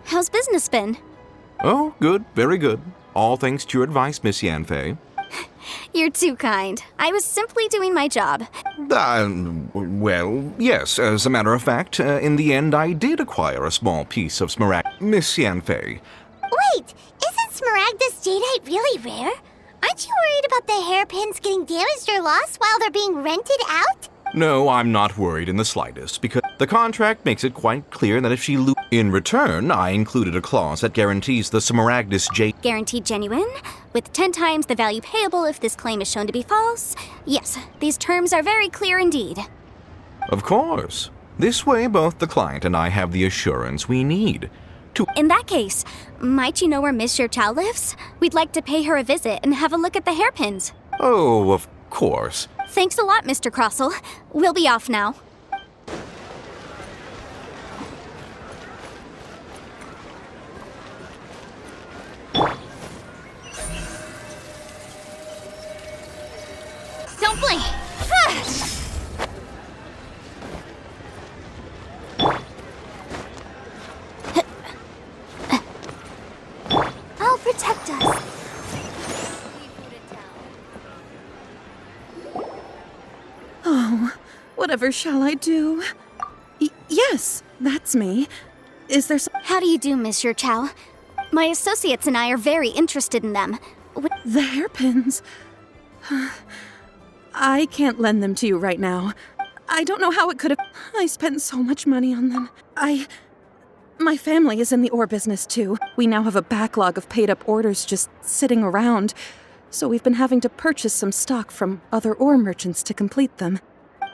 How's business been? Oh, good, very good. All thanks to your advice, Miss Yanfei. You're too kind. I was simply doing my job. Well, yes, as a matter of fact, in the end I did acquire a small piece of smaragd. Miss Yanfei. Wait, isn't smaragdus jadeite really rare? Aren't you worried about the hairpins getting damaged or lost while they're being rented out? No, I'm not worried in the slightest, because the contract makes it quite clear that if she in return, I included a clause that guarantees the smaragdus jade. Guaranteed genuine, with 10 times the value payable if this claim is shown to be false. Yes, these terms are very clear indeed. Of course. This way, both the client and I have the assurance we need. In that case, might you know where Miss Chow lives? We'd like to pay her a visit and have a look at the hairpins. Oh, of course. Thanks a lot, Mr. Crossell. We'll be off now. Don't blink! I'll protect us. Oh, whatever shall I do? Yes, that's me. Is there some... How do you do, Monsieur Chow? My associates and I are very interested in them. The hairpins. I can't lend them to you right now. I don't know how it could have... I spent so much money on them. My family is in the ore business too. We now have a backlog of paid-up orders just sitting around. So we've been having to purchase some stock from other ore merchants to complete them.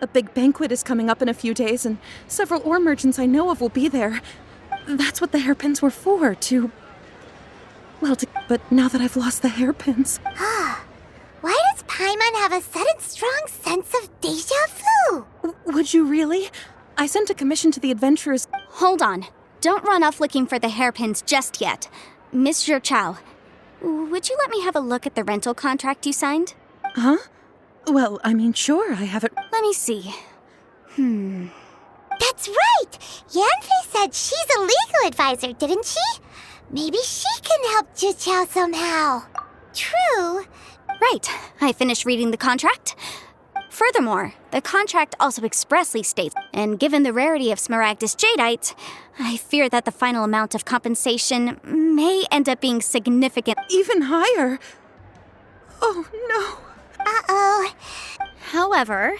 A big banquet is coming up in a few days, and several ore merchants I know of will be there. That's what the hairpins were for, but now that I've lost the hairpins... Why does Paimon have a sudden strong sense of deja vu? Would you really? I sent a commission to the adventurers... Hold on. Don't run off looking for the hairpins just yet. Monsieur Chow, would you let me have a look at the rental contract you signed? Huh? Well, I mean, sure, I have it... Let me see. That's right! Yanfei said she's a legal advisor, didn't she? Maybe she can help Juqiao somehow. True. Right. I finished reading the contract. Furthermore, the contract also expressly states, and given the rarity of smaragdus jadeite, I fear that the final amount of compensation may end up being significant. Even higher? Oh, no. Uh-oh. However,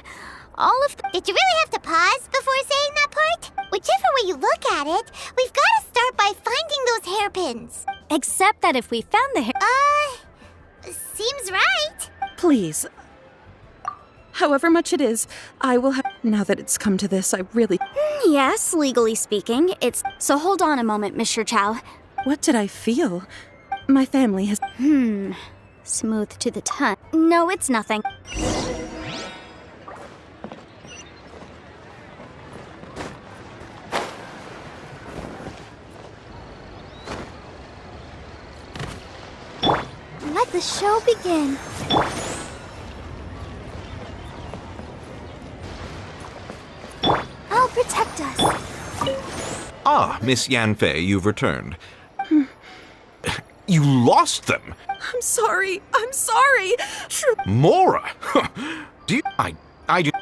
all of the... Did you really have to pause before saying that part? Whichever way you look at it, we've got to start by finding those hairpins. Except that if we found the hair... Seems right. Please. However much it is, I will have... Now that it's come to this, I really... Yes, legally speaking, it's... So hold on a moment, Monsieur Chow. What did I feel? My family has... Smooth to the tongue. No, it's nothing. Let the show begin. I'll protect us. Ah, Miss Yanfei, you've returned. You lost them! I'm sorry. Mora!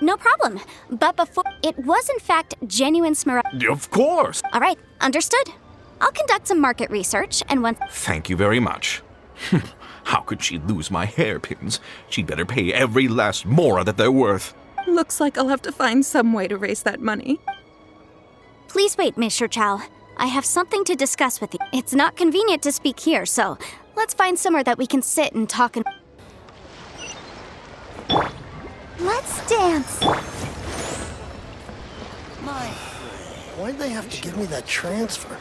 No problem. But before... It was in fact genuine smaragd... Of course! All right, understood. I'll conduct some market research, and once... Thank you very much. How could she lose my hairpins? She'd better pay every last mora that they're worth. Looks like I'll have to find some way to raise that money. Please wait, Monsieur Chow. I have something to discuss with you. It's not convenient to speak here, so let's find somewhere that we can sit and talk and... Let's dance! Why'd they have to give me that transfer?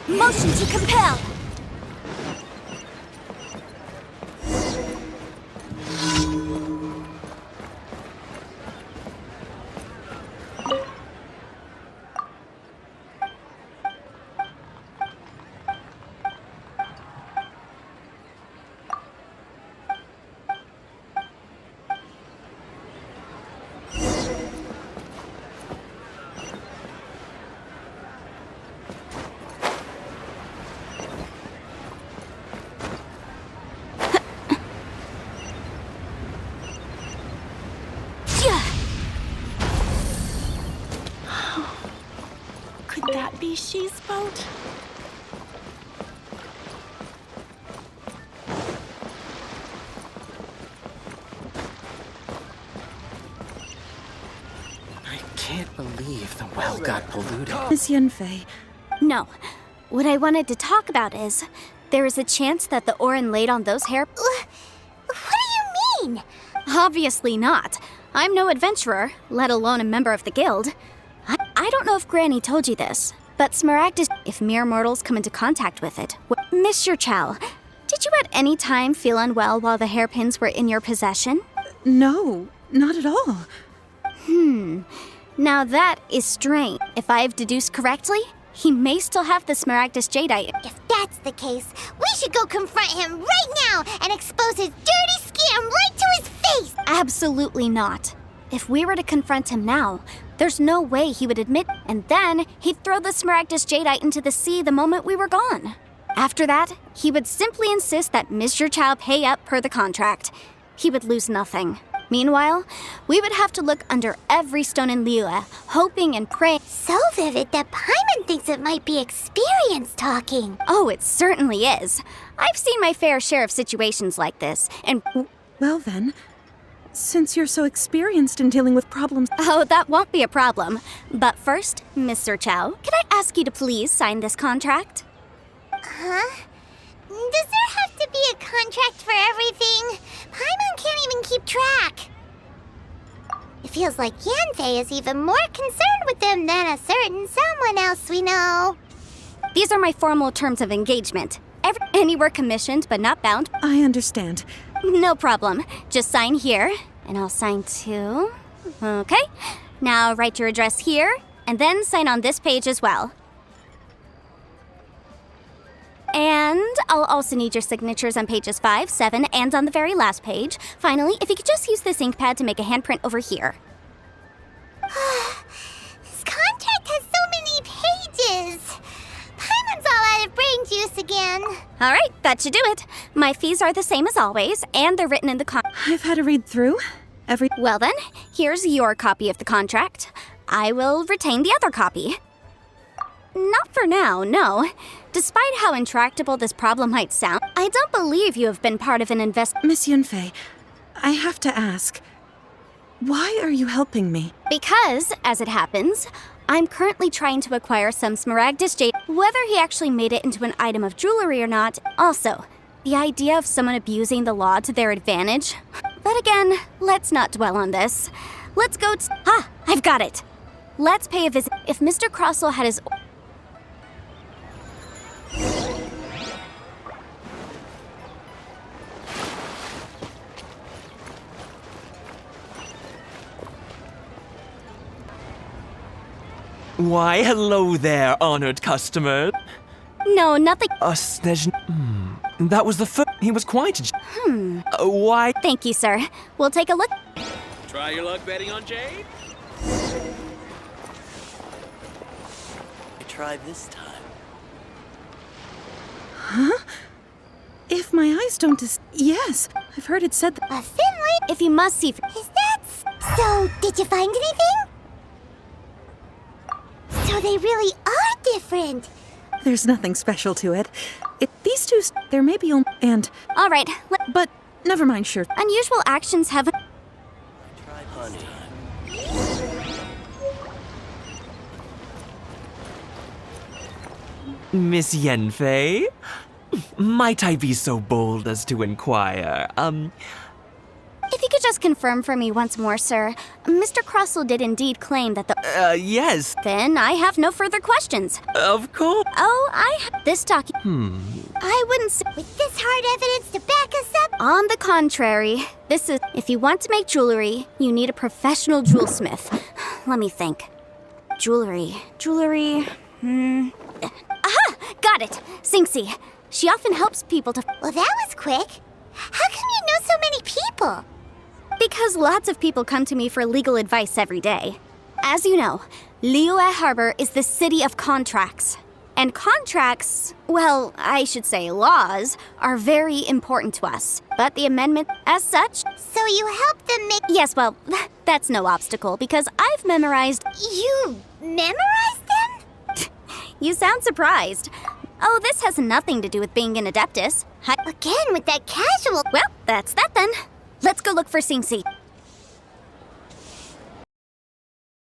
Motion to compel! species boat? I can't believe the well got polluted. Miss Yunfei, No. What I wanted to talk about is there is a chance that the Orin laid on those hair. What do you mean? Obviously not. I'm no adventurer, let alone a member of the guild. I don't know if Granny told you this, but Smaragdus, if mere mortals come into contact with it. Mr. Chow, did you at any time feel unwell while the hairpins were in your possession? no, not at all. Now that is strange. If I've deduced correctly, he may still have the Smaragdus Jadeite. If that's the case, we should go confront him right now and expose his dirty scam right to his face! Absolutely not. If we were to confront him now, there's no way he would admit, and then he'd throw the Smaragdus Jadeite into the sea the moment we were gone. After that, he would simply insist that Mr. Chow pay up per the contract. He would lose nothing. Meanwhile, we would have to look under every stone in Liyue, hoping and praying. So vivid that Paimon thinks it might be experience talking. Oh, it certainly is. I've seen my fair share of situations like this, and Well then, since you're so experienced in dealing with problems, oh, that won't be a problem. But first, Mr. Chow, can I ask you to please sign this contract? Huh? Does there have to be a contract for everything? Paimon can't even keep track. It feels like Yanfei is even more concerned with them than a certain someone else we know. These are my formal terms of engagement. Anywhere commissioned but not bound. I understand. No problem. Just sign here, and I'll sign too. Okay. Now write your address here, and then sign on this page as well. And I'll also need your signatures on pages 5, 7, and on the very last page. Finally, if you could just use this ink pad to make a handprint over here. This contract has so many pages. Paimon's all out of brain juice again. All right, that should do it. My fees are the same as always, and they're written in the I've had a read through. Well then, here's your copy of the contract. I will retain the other copy. Not for now, no. Despite how intractable this problem might sound, I don't believe you have been part of an Miss Yunfei, I have to ask, why are you helping me? Because, as it happens, I'm currently trying to acquire some Smaragdus jade. Whether he actually made it into an item of jewelry or not, also, the idea of someone abusing the law to their advantage. But again, let's not dwell on this. Let's go I've got it. Let's pay a visit. If Mr. Crossell had his... Why, hello there, honored customer. No, nothing. That was the first. He was quite. Why? Thank you, sir. We'll take a look. Try your luck betting on Jade? Try this time. If my eyes don't yes, I've heard it said that. A Finley? If you must see... Is that... So, did you find anything? So they really are different. There's nothing special to it. These two, there may be only, and... All right, But, never mind, sure. unusual actions have... Try honey. Miss Yanfei? Might I be so bold as to inquire, If you could just confirm for me once more, sir. Mr. Crossell did indeed claim that the... yes, Then I have no further questions. of course. Oh, this document... I wouldn't say... With this hard evidence to back us up, On the contrary, this is... If you want to make jewelry, you need a professional jewelsmith. Let me think. Jewelry... Aha! Got it! Singxi. She often helps people to... well, that was quick. How come you know so many people? Because lots of people come to me for legal advice every day. As you know, Liyue Harbor is the city of contracts. And contracts, well, I should say laws, are very important to us. But the amendment, as such... So you helped them make... Yes, well, that's no obstacle, because I've memorized... You memorized them? You sound surprised. Oh, this has nothing to do with being an Adeptus. Again with that casual. Well, that's that then. Let's go look for Sing Si.